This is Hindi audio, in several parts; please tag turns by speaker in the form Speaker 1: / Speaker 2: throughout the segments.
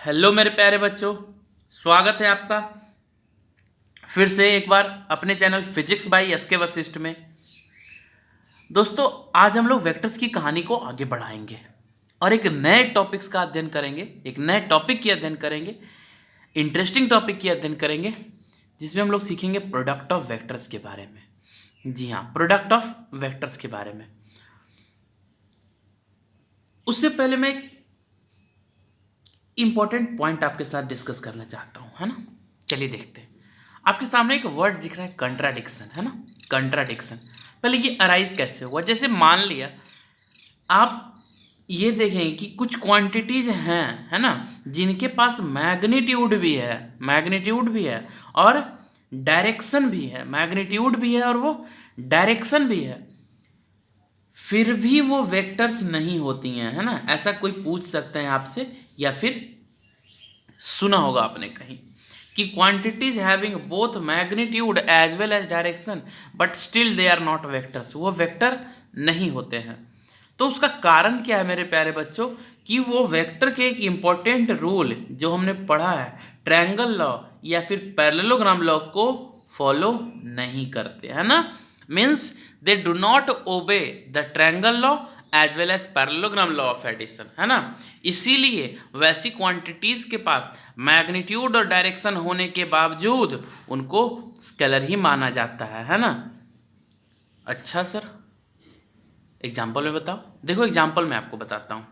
Speaker 1: हेलो मेरे प्यारे बच्चों, स्वागत है आपका फिर से एक बार अपने चैनल फिजिक्स बाय एस के वशिष्ठ में। दोस्तों, आज हम लोग वेक्टर्स की कहानी को आगे बढ़ाएंगे और एक नए टॉपिक्स का अध्ययन करेंगे, एक नए टॉपिक की अध्ययन करेंगे, इंटरेस्टिंग टॉपिक की अध्ययन करेंगे, जिसमें हम लोग सीखेंगे प्रोडक्ट ऑफ वेक्टर्स के बारे में। जी हाँ, प्रोडक्ट ऑफ वेक्टर्स के बारे में। उससे पहले मैं एक इंपॉर्टेंट पॉइंट आपके साथ डिस्कस करना चाहता हूँ, है ना। चलिए देखते हैं। आपके सामने एक वर्ड दिख रहा है, कंट्राडिक्शन, है ना। कंट्राडिक्शन, पहले ये अराइज कैसे हुआ। जैसे मान लिया आप ये देखें कि कुछ क्वांटिटीज हैं, है ना, जिनके पास मैग्नीट्यूड भी है और डायरेक्शन भी है। मैग्नीट्यूड भी है और वो डायरेक्शन भी है, फिर भी वो वेक्टर्स नहीं होती हैं, है ना। ऐसा कोई पूछ सकते हैं आपसे, या फिर सुना होगा आपने कहीं कि quantities having both magnitude as well as direction but still they are not vectors, वो वेक्टर नहीं होते हैं। तो उसका कारण क्या है मेरे प्यारे बच्चों, कि वो वेक्टर के एक इंपॉर्टेंट रूल जो हमने पढ़ा है, ट्रायंगल लॉ या फिर पैरेललोग्राम लॉ को फॉलो नहीं करते, है ना। Means they do not obey the triangle law as well as parallelogram law of addition, है ना। इसीलिए वैसी क्वांटिटीज के पास मैग्नीट्यूड और डायरेक्शन होने के बावजूद उनको स्केलर ही माना जाता है ना। अच्छा सर, एग्जाम्पल में बताओ। देखो, एग्जाम्पल में आपको बताता हूँ।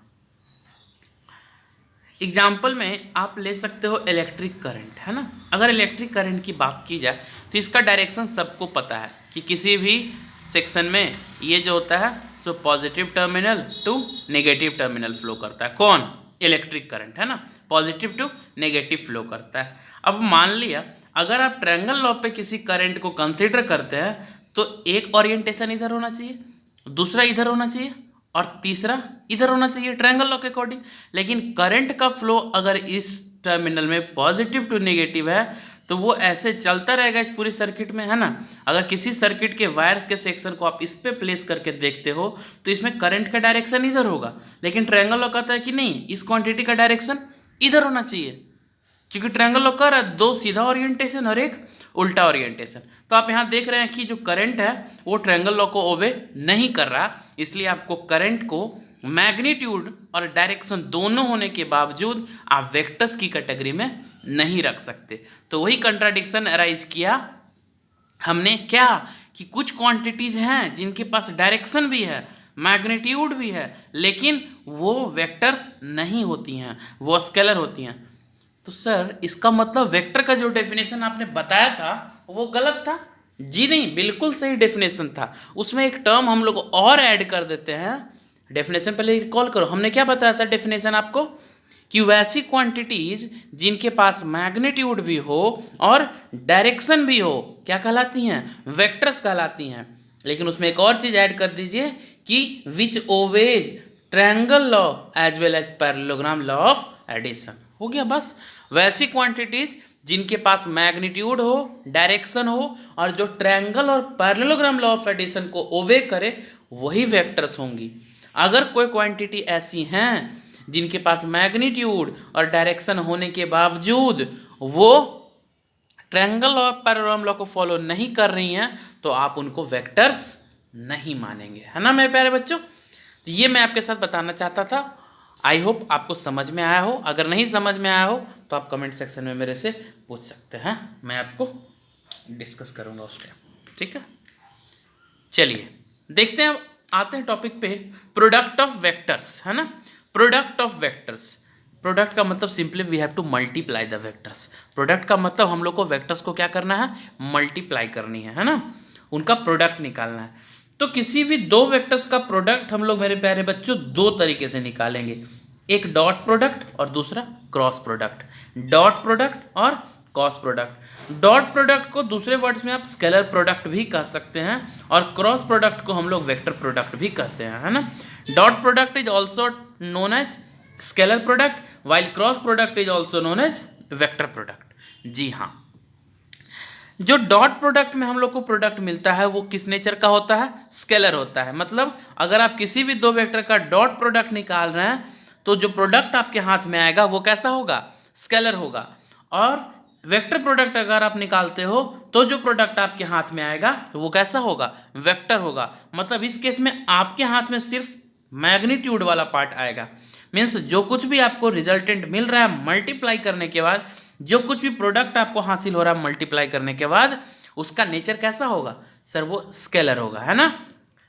Speaker 1: एग्जाम्पल में आप ले सकते हो इलेक्ट्रिक करंट, है ना। अगर इलेक्ट्रिक करंट की बात की जाए तो इसका डायरेक्शन सबको पता है कि किसी भी सेक्शन में ये जो होता है so positive terminal to negative terminal flow करता है। कौन? इलेक्ट्रिक करंट, है ना। पॉजिटिव टू नेगेटिव फ्लो करता है। अब मान लिया अगर आप ट्रायंगल लॉ पे किसी करंट को कंसिडर करते हैं तो एक ओरिएंटेशन इधर होना चाहिए, दूसरा इधर होना चाहिए और तीसरा इधर होना चाहिए ट्रायंगल लॉ के अकॉर्डिंग। लेकिन करंट का फ्लो अगर इस टर्मिनल में पॉजिटिव टू नेगेटिव है तो वो ऐसे चलता रहेगा इस पूरी सर्किट में, है ना। अगर किसी सर्किट के वायर्स के सेक्शन को आप इस पे प्लेस करके देखते हो तो इसमें करंट का डायरेक्शन इधर होगा, लेकिन ट्रायंगल लॉ कहता है कि नहीं, इस क्वांटिटी का डायरेक्शन इधर होना चाहिए, क्योंकि ट्रायंगल लॉ कह रहा है दो सीधा ओरिएंटेशन और एक उल्टा ओरिएंटेशन। तो आप यहाँ देख रहे हैं कि जो करंट है वो ट्रायंगल लॉ को ओबे नहीं कर रहा, इसलिए आपको करंट को मैग्नीट्यूड और डायरेक्शन दोनों होने के बावजूद आप वेक्टर्स की कैटेगरी में नहीं रख सकते। तो वही कंट्राडिक्शन अराइज किया हमने, क्या कि कुछ क्वांटिटीज हैं जिनके पास डायरेक्शन भी है, मैग्नीट्यूड भी है, लेकिन वो वेक्टर्स नहीं होती हैं, वो स्केलर होती हैं। तो सर इसका मतलब वेक्टर का जो डेफिनेशन आपने बताया था वो गलत था? जी नहीं, बिल्कुल सही डेफिनेशन था। उसमें एक टर्म हम लोग और ऐड कर देते हैं। डेफिनेशन पहले रिकॉल करो, हमने क्या बताया था डेफिनेशन आपको, कि वैसी क्वांटिटीज जिनके पास मैग्नीट्यूड भी हो और डायरेक्शन भी हो क्या कहलाती हैं? वेक्टर्स कहलाती हैं। लेकिन उसमें एक और चीज ऐड कर दीजिए कि which obeys triangle law as well as parallelogram law of addition. हो गया बस। वैसी क्वांटिटीज जिनके पास मैग्नीट्यूड हो, डायरेक्शन हो और जो ट्रायंगल और पैरेललोग्राम लॉ ऑफ एडिशन को ओबे करे वही वेक्टर्स होंगी। अगर कोई क्वांटिटी ऐसी हैं जिनके पास मैग्नीट्यूड और डायरेक्शन होने के बावजूद वो ट्रायंगल और पैरेललोग्राम लॉ को फॉलो नहीं कर रही हैं तो आप उनको वेक्टर्स नहीं मानेंगे, है ना मेरे प्यारे बच्चों। ये मैं आपके साथ बताना चाहता था। आई होप आपको समझ में आया हो। अगर नहीं समझ में आया हो तो आप कमेंट सेक्शन में मेरे से पूछ सकते हैं, मैं आपको डिस्कस करूंगा उस टाइम, ठीक है। चलिए देखते हैं, आते हैं टॉपिक पे, प्रोडक्ट ऑफ वेक्टर्स, है ना। प्रोडक्ट ऑफ वेक्टर्स, प्रोडक्ट का मतलब simply we have to multiply the vectors. Product का मतलब हम लोग को वेक्टर्स को क्या करना है? मल्टीप्लाई करनी है ना, उनका प्रोडक्ट निकालना है। तो किसी भी दो वेक्टर्स का प्रोडक्ट हम लोग मेरे प्यारे बच्चों दो तरीके से निकालेंगे, एक डॉट प्रोडक्ट और दूसरा क्रॉस प्रोडक्ट। डॉट प्रोडक्ट और क्रॉस प्रोडक्ट। डॉट प्रोडक्ट को दूसरे वर्ड्स में आप स्केलर प्रोडक्ट भी कह सकते हैं और क्रॉस प्रोडक्ट को हम लोग वेक्टर प्रोडक्ट भी कहते हैं, है ना। Dot product is also known as scalar product while cross product is also known as vector product. जी हाँ, जो डॉट प्रोडक्ट में हम लोग को प्रोडक्ट मिलता है वो किस नेचर का होता है? स्केलर होता है। मतलब अगर आप किसी भी दो वेक्टर का डॉट प्रोडक्ट निकाल रहे हैं तो जो प्रोडक्ट आपके हाथ में आएगा वो कैसा होगा? स्केलर होगा। और वेक्टर प्रोडक्ट अगर आप निकालते हो तो जो प्रोडक्ट आपके हाथ में आएगा तो वो कैसा होगा, वेक्टर होगा। मतलब इस केस में आपके हाथ में सिर्फ मैग्नीट्यूड वाला पार्ट आएगा। मीन्स जो कुछ भी आपको रिजल्टेंट मिल रहा है मल्टीप्लाई करने के बाद, जो कुछ भी प्रोडक्ट आपको हासिल हो रहा है मल्टीप्लाई करने के बाद, उसका नेचर कैसा होगा सर, वो स्केलर होगा, है ना।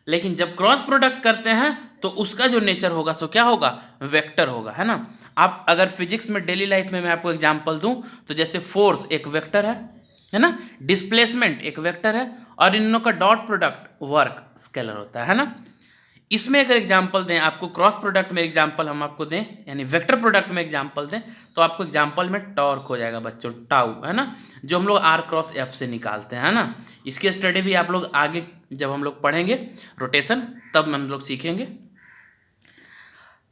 Speaker 1: लेकिन जब क्रॉस प्रोडक्ट करते हैं तो उसका जो नेचर होगा सो क्या होगा, वेक्टर होगा, है ना। आप अगर फिजिक्स में डेली लाइफ में मैं आपको एग्जांपल दूं तो जैसे फोर्स एक वेक्टर है ना, डिस्प्लेसमेंट एक वेक्टर है, और इन दोनों का डॉट प्रोडक्ट वर्क स्केलर होता है ना। इसमें अगर एग्जांपल दें आपको, क्रॉस प्रोडक्ट में एग्जांपल हम आपको दें, यानी वेक्टर प्रोडक्ट में एग्जांपल दें, तो आपको एग्जांपल में टॉर्क हो जाएगा बच्चों, टाउ, है ना, जो हम लोग आर क्रॉस एफ से निकालते हैं, है ना। इसकी स्टडी भी आप लोग आगे जब हम लोग पढ़ेंगे रोटेशन तब हम लोग सीखेंगे।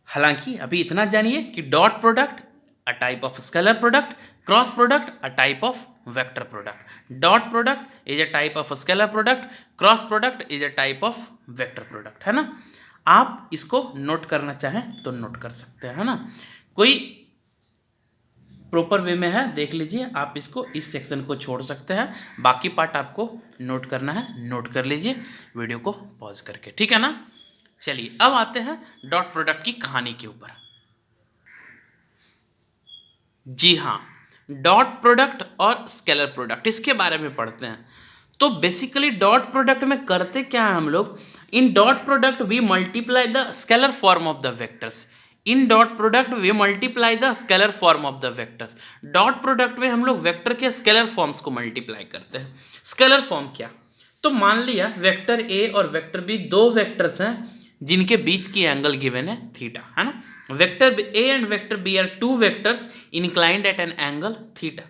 Speaker 1: हालांकि अभी इतना जानिए कि dot product a type of scalar product, cross product a type of vector product, dot product is a type of scalar product, cross product is a type of vector product, है ना। आप इसको नोट करना चाहें तो नोट कर सकते हैं, है ना। कोई प्रॉपर वे में है देख लीजिए, आप इसको इस सेक्शन को छोड़ सकते हैं, बाकी पार्ट आपको नोट करना है, नोट कर लीजिए वीडियो को पॉज करके, ठीक है ना। चलिए अब आते हैं डॉट प्रोडक्ट की कहानी के ऊपर। जी हाँ, डॉट प्रोडक्ट और स्केलर प्रोडक्ट इसके बारे में पढ़ते हैं। तो बेसिकली डॉट प्रोडक्ट में करते क्या है हम लोग, in dot product we multiply the scalar form of the vectors, in dot product we multiply the scalar form of the vectors. Dot product में हम लोग वेक्टर के स्केलर फॉर्म्स को मल्टीप्लाई करते हैं। स्केलर फॉर्म क्या, तो मान लिया वेक्टर ए और वेक्टर बी दो वेक्टर्स हैं जिनके बीच की एंगल गिवन है थीटा, है ना। Vector A and vector B are two vectors inclined at an angle theta,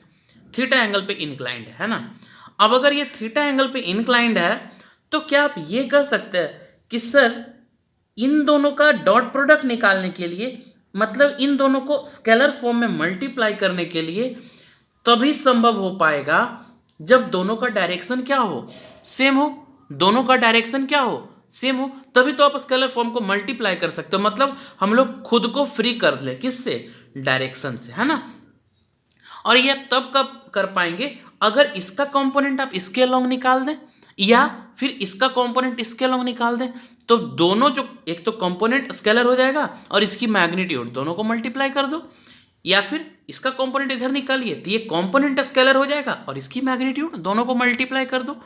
Speaker 1: theta angle पे इंक्लाइंड है ना। अब अगर ये थीटा एंगल पे इंक्लाइंड है तो क्या आप ये कह सकते हैं कि सर इन दोनों का डॉट प्रोडक्ट निकालने के लिए, मतलब इन दोनों को स्केलर फॉर्म में मल्टीप्लाई करने के लिए तभी संभव हो पाएगा जब दोनों का डायरेक्शन क्या हो, सेम हो, दोनों का डायरेक्शन क्या हो, सेम हो, तभी तो आप स्केलर फॉर्म को मल्टीप्लाई कर सकते हो। मतलब हम लोग खुद को फ्री कर ले किससे, डायरेक्शन से, है ना। और ये आप तब कब कर पाएंगे अगर इसका कंपोनेंट आप इसके अलोंग निकाल दें या फिर इसका कंपोनेंट इसके अलोंग निकाल दें, तो दोनों जो एक तो कंपोनेंट स्केलर हो जाएगा और इसकी मैग्नीट्यूड दोनों को मल्टीप्लाई कर दो, या फिर इसका कंपोनेंट इधर निकालिए तो ये कंपोनेंट स्केलर हो जाएगा और इसकी मैग्नीट्यूड दोनों को मल्टीप्लाई कर दो।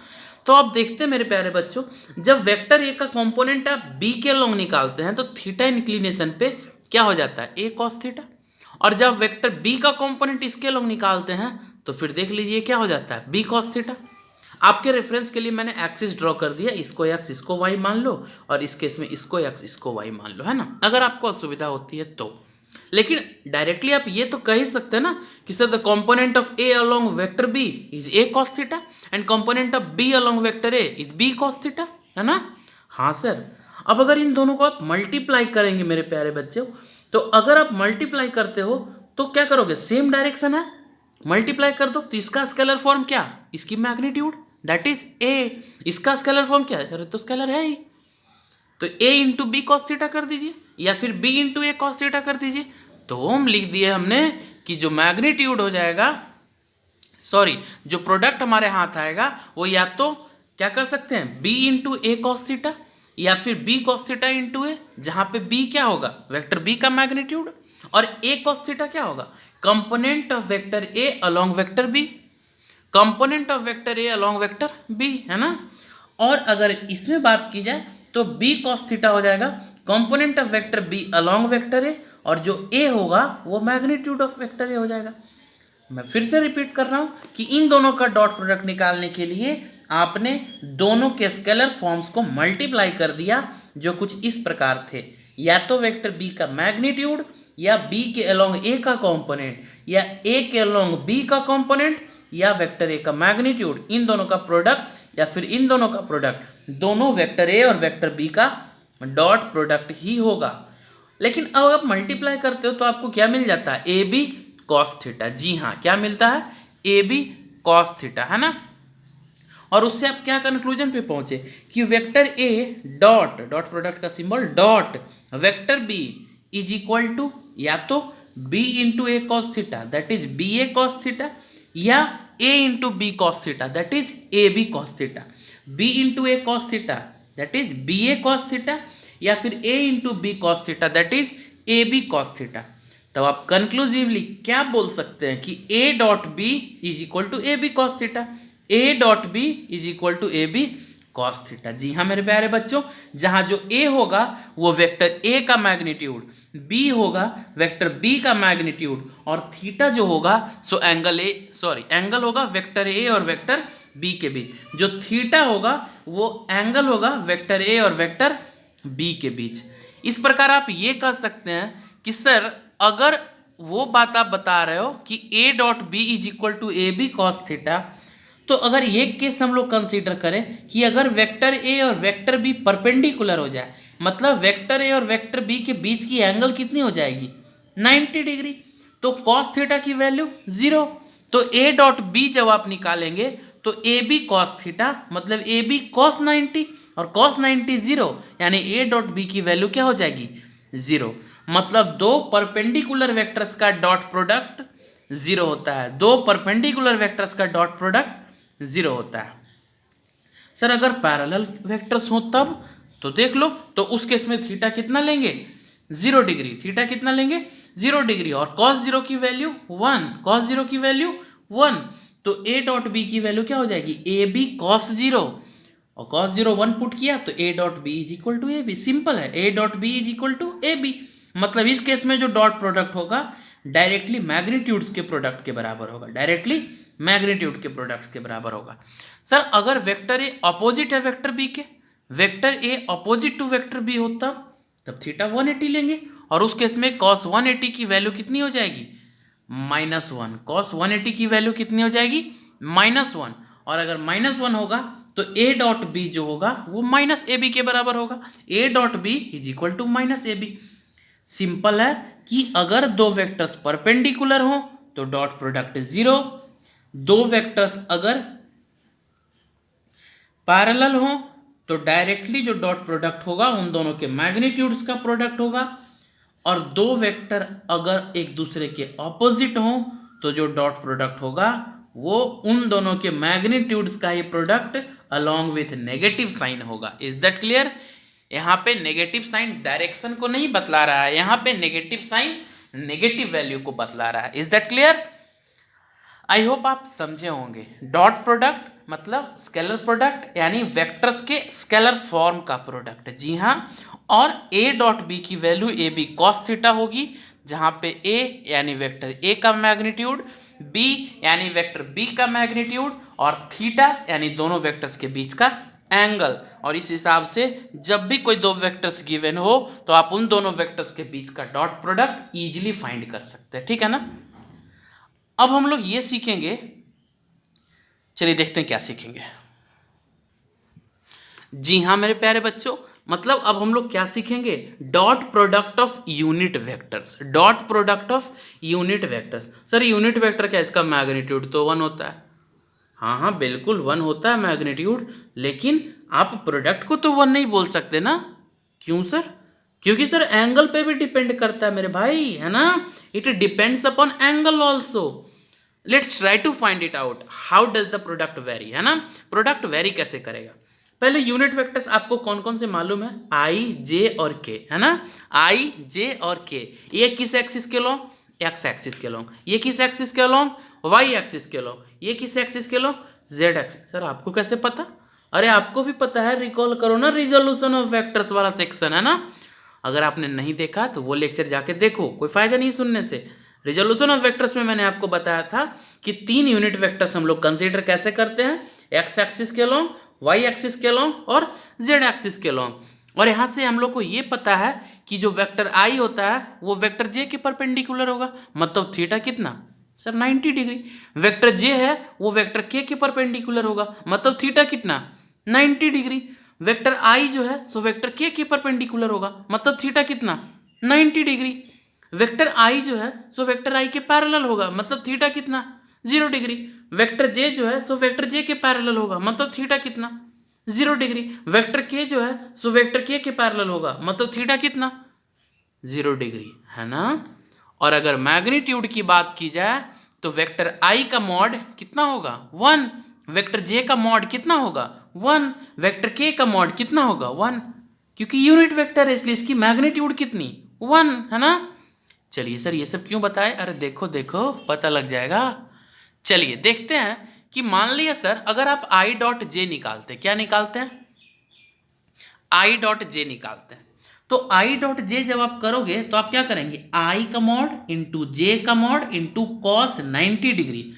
Speaker 1: तो आप देखते हैं मेरे प्यारे बच्चों, जब वेक्टर ए का कंपोनेंट आप बी के अलोंग निकालते हैं तो थीटा इंक्लिनेशन पे क्या हो जाता है, ए कॉस थीटा, और जब वेक्टर बी का कंपोनेंट इसके अलोंग निकालते हैं तो फिर देख लीजिए क्या हो जाता है, बी कॉस थीटा। आपके रेफरेंस के लिए मैंने एक्सिस ड्रॉ कर दिया, इसको एक्स इसको वाई मान लो, और इस केस में इसको एक्स इसको वाई मान लो, है ना, अगर आपको असुविधा होती है तो। लेकिन डायरेक्टली आप ये तो कह ही सकते हैं ना कि sir the component of A along vector B is A cos theta and component of B along vector A is B cos theta, है ना। हाँ सर, अब अगर इन दोनों को आप मल्टीप्लाई करेंगे मेरे प्यारे बच्चों, तो अगर आप मल्टीप्लाई करते हो तो क्या करोगे, सेम डायरेक्शन है, मल्टीप्लाई कर दो, तो इसका स्केलर फॉर्म क्या, इसकी मैग्नीट्यूड दैट इज ए, इसका स्केलर फॉर्म क्या है, अरे तो स्केलर है ही, तो a into B cos theta कर दीजिए या फिर b into A cos theta कर दीजिए। तो हम लिख दिए हमने कि जो मैग्नीट्यूड हो जाएगा, सॉरी जो प्रोडक्ट हमारे हाथ आएगा वो या तो क्या कर सकते हैं, b into A cos theta या फिर b कॉस थीटा इंटू ए, जहाँ पे b क्या होगा, वेक्टर b का मैग्नीट्यूड, और a कॉस थीटा क्या होगा, component of vector a along vector b, component of vector a along vector b, है ना। और अगर इसमें बात की जाए तो b cos थीटा हो जाएगा component of vector b along vector a, और जो a होगा वो मैग्नीट्यूड ऑफ वेक्टर a हो जाएगा। मैं फिर से रिपीट कर रहा हूं कि इन दोनों का डॉट प्रोडक्ट निकालने के लिए आपने दोनों के स्केलर फॉर्म्स को मल्टीप्लाई कर दिया, जो कुछ इस प्रकार थे, या तो वेक्टर b का मैग्नीट्यूड या b के अलोंग a का कंपोनेंट या a के अलोंग b का कंपोनेंट या वेक्टर a का मैग्नीट्यूड, इन दोनों का प्रोडक्ट या फिर इन दोनों का प्रोडक्ट, दोनों वेक्टर ए और वेक्टर बी का डॉट प्रोडक्ट ही होगा। लेकिन अब आप मल्टीप्लाई करते हो तो आपको क्या मिल जाता है, ए बी कॉस थीटा। जी हाँ, क्या मिलता है, ए बी कॉस थीटा, है ना। और उससे आप क्या कंक्लूजन पे पहुंचे कि vector A dot, dot product का symbol dot, vector B is equal to या तो B into A cos theta that is B A cos theta, या A into B cos theta that is A B cos theta, B into A cos theta that is B A cos theta, या फिर A into B cos theta that is A B cos theta. तो आप कंक्लूसिवली क्या बोल सकते हैं कि A dot B is equal to A B cos theta, A dot B is equal to A B cos theta. जी हाँ मेरे प्यारे बच्चों, जहां जो ए होगा वो वेक्टर ए का मैग्नीट्यूड, बी होगा वेक्टर बी का मैग्नीट्यूड, और थीटा जो होगा सो एंगल होगा वेक्टर ए और वेक्टर बी के बीच। जो थीटा होगा वो एंगल होगा वेक्टर ए और वेक्टर बी के बीच। इस प्रकार आप ये कह सकते हैं कि सर अगर वो बात आप बता रहे हो कि A dot B is equal to A B cos theta, तो अगर ये केस हम लोग कंसीडर करें कि अगर वेक्टर ए और वेक्टर बी परपेंडिकुलर हो जाए, मतलब वेक्टर ए और वेक्टर बी के बीच की एंगल कितनी हो जाएगी 90 डिग्री, तो कॉस थीटा की वैल्यू 0। तो ए डॉट बी जब आप निकालेंगे तो ए बी कॉस थीटा मतलब ए बी कॉस 90 और कॉस 90 0, यानी ए डॉट बी की वैल्यू क्या हो जाएगी 0। मतलब दो परपेंडिकुलर वेक्टर्स का डॉट प्रोडक्ट 0 होता है, दो परपेंडिकुलर वेक्टर्स का डॉट प्रोडक्ट 0 होता है। सर अगर पैरेलल वेक्टर्स हो तब तो देख लो, तो उस केस में थीटा कितना लेंगे 0 डिग्री, थीटा कितना लेंगे 0 डिग्री, और cos 0 की वैल्यू 1, cos 0 की वैल्यू 1, तो a डॉट बी की वैल्यू क्या हो जाएगी ए बी cos 0, और cos 0 1 पुट किया तो a dot B is equal to A B. Simple है, a dot B is equal to A B. मतलब इस केस में जो डॉट प्रोडक्ट होगा डायरेक्टली मैग्नीट्यूड्स के प्रोडक्ट के बराबर होगा, डायरेक्टली मैग्नीट्यूड के प्रोडक्ट्स के बराबर होगा। सर अगर वेक्टर ए अपोजिट है वेक्टर बी के, vector A opposite to vector B हो तब थीटा 180 लेंगे, और उस केस में cos 180 की वैल्यू कितनी हो जाएगी -1, cos 180 की वैल्यू कितनी हो जाएगी -1, और अगर -1 होगा तो a डॉट बी जो होगा वो माइनस ए बी के बराबर होगा, a dot B is equal to minus A B. Simple है कि अगर दो वेक्टर्स परपेंडिकुलर हो तो डॉट प्रोडक्ट 0, दो वेक्टर्स अगर पैरेलल हो तो डायरेक्टली जो डॉट प्रोडक्ट होगा उन दोनों के मैग्नीट्यूड्स का प्रोडक्ट होगा, और दो वेक्टर अगर एक दूसरे के ऑपोजिट हो तो जो डॉट प्रोडक्ट होगा वो उन दोनों के मैग्नीट्यूड्स का ही product along with negative sign होगा। Is that clear? यहाँ पे नेगेटिव साइन डायरेक्शन को नहीं बतला रहा है, यहाँ पे नेगेटिव साइन नेगेटिव वैल्यू को बतला रहा है। Is that clear? I hope आप समझे होंगे। डॉट प्रोडक्ट मतलब स्केलर प्रोडक्ट यानी वेक्टर्स के स्केलर फॉर्म का प्रोडक्ट। जी हाँ, और ए डॉट बी की value A B cos theta होगी, जहाँ पे ए यानी वेक्टर ए का मैग्नीट्यूड, बी यानी वेक्टर बी का मैग्नीट्यूड, और थीटा यानी दोनों वेक्टर्स के बीच का एंगल। और इस हिसाब से जब भी कोई दो वेक्टर्स गिवन हो तो आप उन दोनों वेक्टर्स के बीच का डॉट प्रोडक्ट इजीली फाइंड कर सकते हैं। ठीक है ना? अब हम लोग ये सीखेंगे, चलिए देखते हैं क्या सीखेंगे। जी हाँ मेरे प्यारे बच्चों, मतलब अब हम लोग क्या सीखेंगे, dot product of unit vectors. Dot product of unit vectors. Sir unit vector क्या, इसका मैग्नीट्यूड तो 1 होता है। हाँ बिल्कुल 1 होता है मैग्नीट्यूड, लेकिन आप प्रोडक्ट को तो 1 नहीं बोल सकते ना। क्यों सर? क्योंकि सर एंगल पे भी डिपेंड करता है मेरे भाई, है ना। It depends upon angle also. Let's try to find it out how does the product vary, है ना। प्रोडक्ट वेरी कैसे करेगा? पहले यूनिट वेक्टर्स आपको कौन कौन से मालूम है, आई जे और के, है ना। आई जे और के, ये किस एक्सिस के लॉन्ग, एक्स एक्सिस के लॉन्ग। ये किस एक्सिस के लॉन्ग, वाई एक्सिस के लॉन्ग। ये किस एक्सिस के लॉन्ग, जेड एक्सिस। सर आपको कैसे पता? अरे आपको भी पता है, रिकॉल करो ना रिजोल्यूशन ऑफ वेक्टर्स वाला सेक्शन, है ना। अगर आपने नहीं देखा तो वो लेक्चर जाके देखो, कोई फायदा नहीं सुनने से। रिजोल्यूशन ऑफ वेक्टर्स में मैंने आपको बताया था कि 3 यूनिट वेक्टर्स हम लोग कंसीडर कैसे करते हैं, एक्स एक्सिस के लॉन्ग, वाई एक्सिस के लॉन्ग और जेड एक्सिस के लॉन्ग। और यहाँ से हम लोग को ये पता है कि जो वेक्टर आई होता है वो वेक्टर जे के परपेंडिकुलर होगा, मतलब थीटा कितना सर 90 डिग्री। वेक्टर जे है वो वेक्टर के परपेंडिकुलर होगा, मतलब थीटा कितना 90 डिग्री। वेक्टर आई जो है सो वेक्टर के परपेंडिकुलर होगा, मतलब थीटा कितना 90 डिग्री। वेक्टर आई जो है सो वेक्टर आई के पैरेलल होगा, मतलब थीटा कितना 0 डिग्री। वेक्टर जे जो है सो वेक्टर जे के पैरेलल होगा, मतलब थीटा कितना 0 डिग्री। वेक्टर के जो है सो वेक्टर के पैरेलल होगा, मतलब थीटा कितना 0 डिग्री, है ना। और अगर मैग्नीट्यूड की बात की जाए तो वेक्टर आई का मॉड कितना होगा 1, वेक्टर जे का मॉड कितना होगा 1, वेक्टर के का मॉड कितना होगा 1, क्योंकि यूनिट वेक्टर है इसलिए इसकी मैग्नीट्यूड कितनी 1 है ना। चलिए सर ये सब क्यों बताए, अरे देखो देखो पता लग जाएगा। चलिए देखते हैं कि मान लिया सर अगर आप आई डॉट जे निकालते, क्या निकालते हैं आई डॉट जे निकालते हैं, तो आई डॉट जे जब आप करोगे तो आप क्या करेंगे आई का मॉड इंटू जे का मॉड इंटू कॉस 90 डिग्री।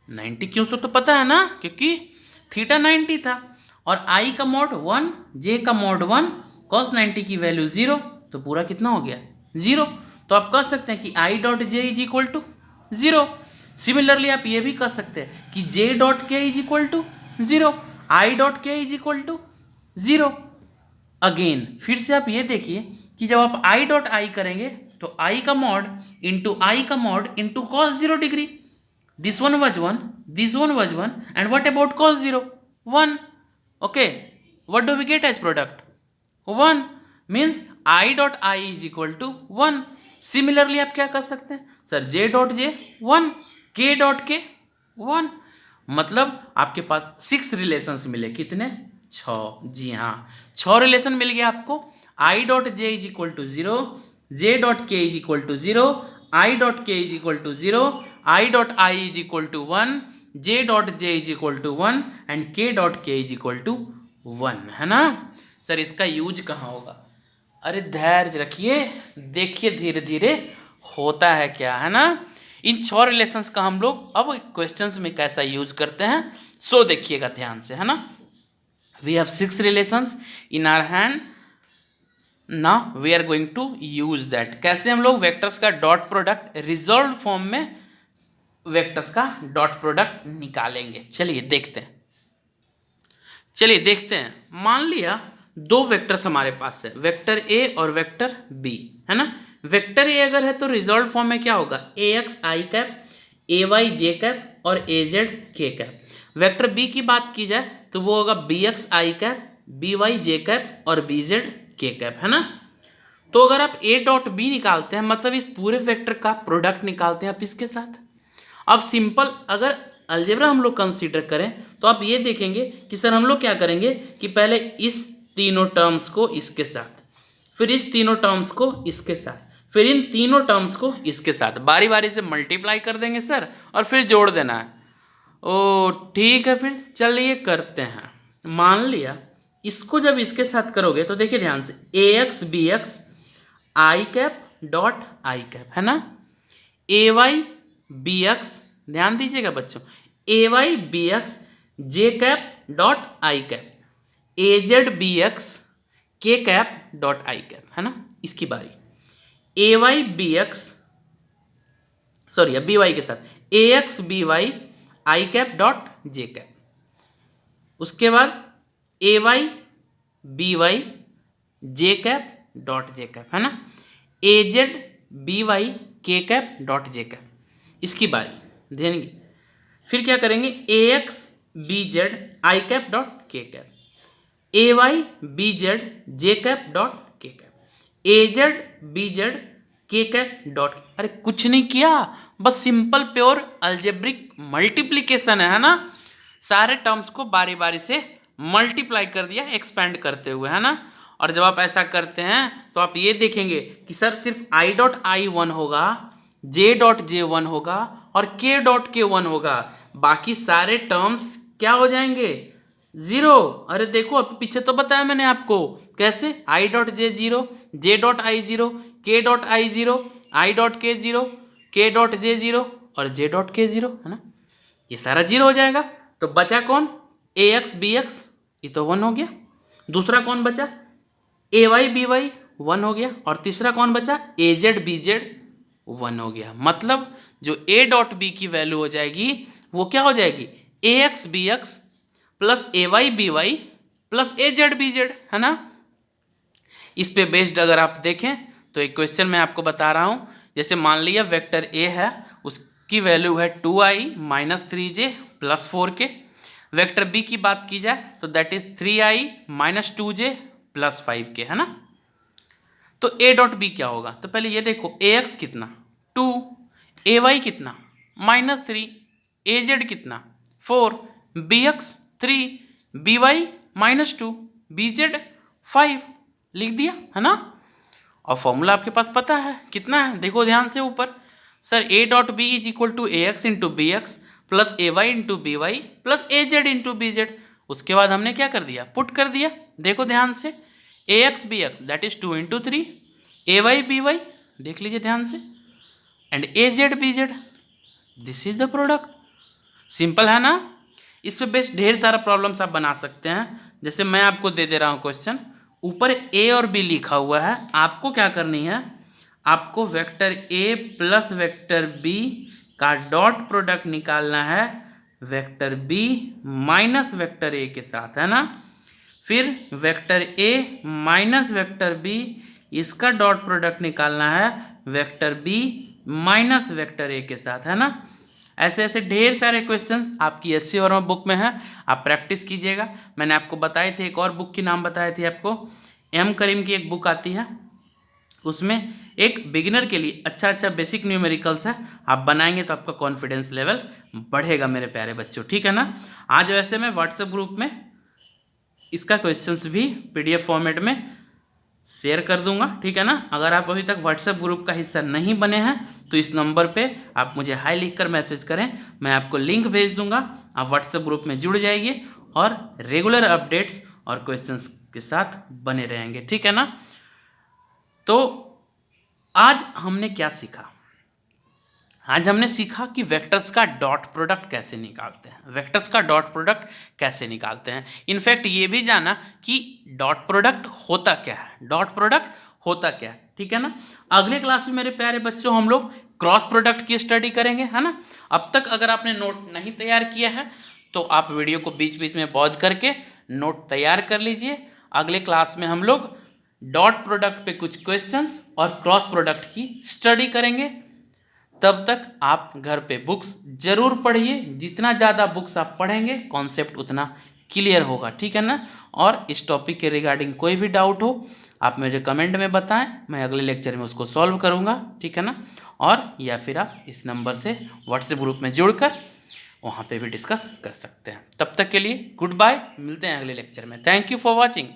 Speaker 1: 90 क्यों सो तो पता है ना, क्योंकि थीटा 90 था, और आई का मॉड 1, जे का मॉड 1, कॉस 90 की वैल्यू 0, तो पूरा कितना हो गया 0। तो आप कह सकते हैं कि I dot J is equal to 0। Similarly आप ये भी कह सकते हैं कि J dot K is equal to 0, I dot K is equal to 0। Again फिर से आप ये देखिए कि जब आप आई डॉट आई करेंगे तो आई का mod into cos 0 degree, this one was 1, this one was 1, and what about cos 0 1, okay what do we get as product 1, means I dot I is equal to 1। Similarly आप क्या कर सकते हैं सर जे डॉट जे 1, के डॉट के 1, मतलब आपके पास 6 रिलेशंस मिले, कितने 6, जी हाँ 6 रिलेशन मिल गया आपको। I dot J is equal to 0, J dot K is equal to 0, I dot K is equal to 0, I dot I is equal to 1, J dot J is equal to 1, and K dot K is equal to 1, है ना। सर इसका यूज कहाँ होगा, अरे धैर्य रखिए, देखिए धीरे धीरे होता है क्या, है ना। इन 6 रिलेशंस का हम लोग अब क्वेश्चंस में कैसा यूज करते हैं सो देखिएगा ध्यान से, है ना। We have 6 relations in our hand, now we are going to use that. कैसे हम लोग वेक्टर्स का डॉट प्रोडक्ट रिजॉल्व फॉर्म में वेक्टर्स का डॉट प्रोडक्ट निकालेंगे। चलिए देखते हैं। मान लिया 2 वेक्टर्स हमारे पास है, वेक्टर ए और वेक्टर बी, है ना। वेक्टर ए अगर है तो रिजॉल्व फॉर्म में क्या होगा ए x I cap, A Y J cap और ए Z K cap. Vector B की बात की जाए तो वो होगा B X I cap, B Y J cap और बी जेड के कैप, है ना। तो अगर आप ए डॉट बी निकालते हैं मतलब इस पूरे वेक्टर का प्रोडक्ट निकालते हैं आप इसके साथ। अब सिंपल अगर अलजेब्रा हम लोग कंसीडर करें तो आप ये देखेंगे कि सर हम लोग क्या करेंगे कि पहले इस तीनों टर्म्स को इसके साथ, फिर इस तीनों टर्म्स को इसके साथ, फिर इन तीनों टर्म्स को इसके साथ बारी बारी से मल्टीप्लाई कर देंगे सर, और फिर जोड़ देना है। ओ ठीक है, फिर चलिए करते हैं। मान लिया इसको जब इसके साथ करोगे तो देखिए ध्यान से A X B X I cap dot I cap, है ना। ए वाई बी एक्स, ध्यान दीजिएगा बच्चों, A Y B X J cap dot I cap, A Z B X K cap dot I cap, है ना। इसकी बारी A Y B X, sorry B Y के साथ A X B Y I cap dot J cap, उसके बाद A Y B Y J cap dot J cap, है ना। A Z B Y K cap dot J cap, इसकी बारी देंगे। फिर क्या करेंगे A X B Z I cap dot K cap, A Y B Z J cap dot K cap, A Z B Z K cap dot, अरे कुछ नहीं किया, बस सिंपल प्योर अल्जेब्रिक मल्टीप्लीकेशन है ना। सारे टर्म्स को बारी बारी से मल्टीप्लाई कर दिया एक्सपेंड करते हुए, है ना। और जब आप ऐसा करते हैं तो आप ये देखेंगे कि सर सिर्फ आई डॉट आई 1 होगा, जे डॉट जे 1 होगा और के डॉट के 1 होगा, बाकी सारे टर्म्स क्या हो जाएंगे 0। अरे देखो अब पीछे तो बताया मैंने आपको कैसे, आई dot J 0, J dot I 0, के डॉट आई 0, आई डॉट के 0, के डॉट जे 0 और जे डॉट के 0, है ना। ये सारा 0 हो जाएगा। तो बचा कौन ए एक्स बी एक्स, ये तो 1 हो गया। दूसरा कौन बचा ए वाई बी वाई 1 हो गया, और तीसरा कौन बचा ए जेड बी जेड 1 हो गया। मतलब जो ए डॉट बी की वैल्यू हो जाएगी वो क्या हो जाएगी ए एक्स बी एक्स प्लस ए वाई बी वाई प्लस ए जेड बी जेड, है ना। इस पे बेस्ड अगर आप देखें तो एक क्वेश्चन मैं आपको बता रहा हूँ, जैसे मान लिया वेक्टर ए है उसकी वैल्यू है 2i minus 3j plus 4k। Vector B की बात की जाए तो that is 3i minus 2j plus 5k, है ना। तो ए डॉट बी क्या होगा, तो पहले ये देखो ए एक्स कितना 2, AY कितना -3, AZ कितना 4, BX 3, BY -2, BZ 5 लिख दिया है ना। और फॉर्मूला आपके पास पता है कितना है, देखो ध्यान से ऊपर, sir A.B is equal to AX into BX plus AY into BY plus AZ into BZ। उसके बाद हमने क्या कर दिया, पुट कर दिया। देखो ध्यान से, AX BX that is 2 into 3, AY BY देख लीजिए ध्यान से, and AZ BZ this is the product. Simple है ना। इस पे बेस्ड ढेर सारा प्रॉब्लम्स आप बना सकते हैं। जैसे मैं आपको दे दे रहा हूँ क्वेश्चन, ऊपर A और B लिखा हुआ है, आपको क्या करनी है, आपको vector A plus vector B का डॉट प्रोडक्ट निकालना है vector B minus vector A के साथ, है ना। फिर vector A minus vector B, इसका डॉट प्रोडक्ट निकालना है vector B minus vector A के साथ, है ना। ऐसे ऐसे ढेर सारे क्वेश्चंस आपकी एससी वर्मा बुक में है, आप प्रैक्टिस कीजिएगा। मैंने आपको बताए थे, एक और बुक की नाम बताए थे आपको, एम करीम की एक बुक आती है, उसमें एक बिगिनर के लिए अच्छा अच्छा बेसिक न्यूमेरिकल्स है, आप बनाएंगे तो आपका कॉन्फिडेंस लेवल बढ़ेगा मेरे प्यारे बच्चों, ठीक है ना। आज वैसे मैं व्हाट्सएप ग्रुप में इसका क्वेश्चंस भी PDF फॉर्मेट में शेयर कर दूंगा, ठीक है ना। अगर आप अभी तक व्हाट्सएप ग्रुप का हिस्सा नहीं बने हैं तो इस नंबर पे आप मुझे हाई लिखकर मैसेज करें, मैं आपको लिंक भेज दूंगा, आप व्हाट्सएप ग्रुप में जुड़ जाइए और रेगुलर अपडेट्स और क्वेश्चंस के साथ बने रहेंगे, ठीक है ना। तो आज हमने क्या सीखा, आज हमने सीखा कि वेक्टर्स का डॉट प्रोडक्ट कैसे निकालते हैं, वेक्टर्स का डॉट प्रोडक्ट कैसे निकालते हैं। इनफैक्ट ये भी जाना कि डॉट प्रोडक्ट होता क्या है, डॉट प्रोडक्ट होता क्या है, ठीक है ना। अगले क्लास में मेरे प्यारे बच्चों हम लोग क्रॉस प्रोडक्ट की स्टडी करेंगे, है ना। अब तक अगर आपने नोट नहीं तैयार किया है तो आप वीडियो को बीच बीच में पॉज करके नोट तैयार कर लीजिए। अगले क्लास में हम लोग डॉट प्रोडक्ट पे कुछ क्वेश्चंस और क्रॉस प्रोडक्ट की स्टडी करेंगे। तब तक आप घर पे बुक्स जरूर पढ़िए, जितना ज़्यादा बुक्स आप पढ़ेंगे कॉन्सेप्ट उतना क्लियर होगा, ठीक है ना। और इस टॉपिक के रिगार्डिंग कोई भी डाउट हो आप मुझे कमेंट में बताएं, मैं अगले लेक्चर में उसको सॉल्व करूंगा, ठीक है ना। और या फिर आप इस नंबर से व्हाट्सएप ग्रुप में जुड़कर वहाँ पे भी डिस्कस कर सकते हैं। तब तक के लिए गुड बाय, मिलते हैं अगले लेक्चर में। Thank you for watching.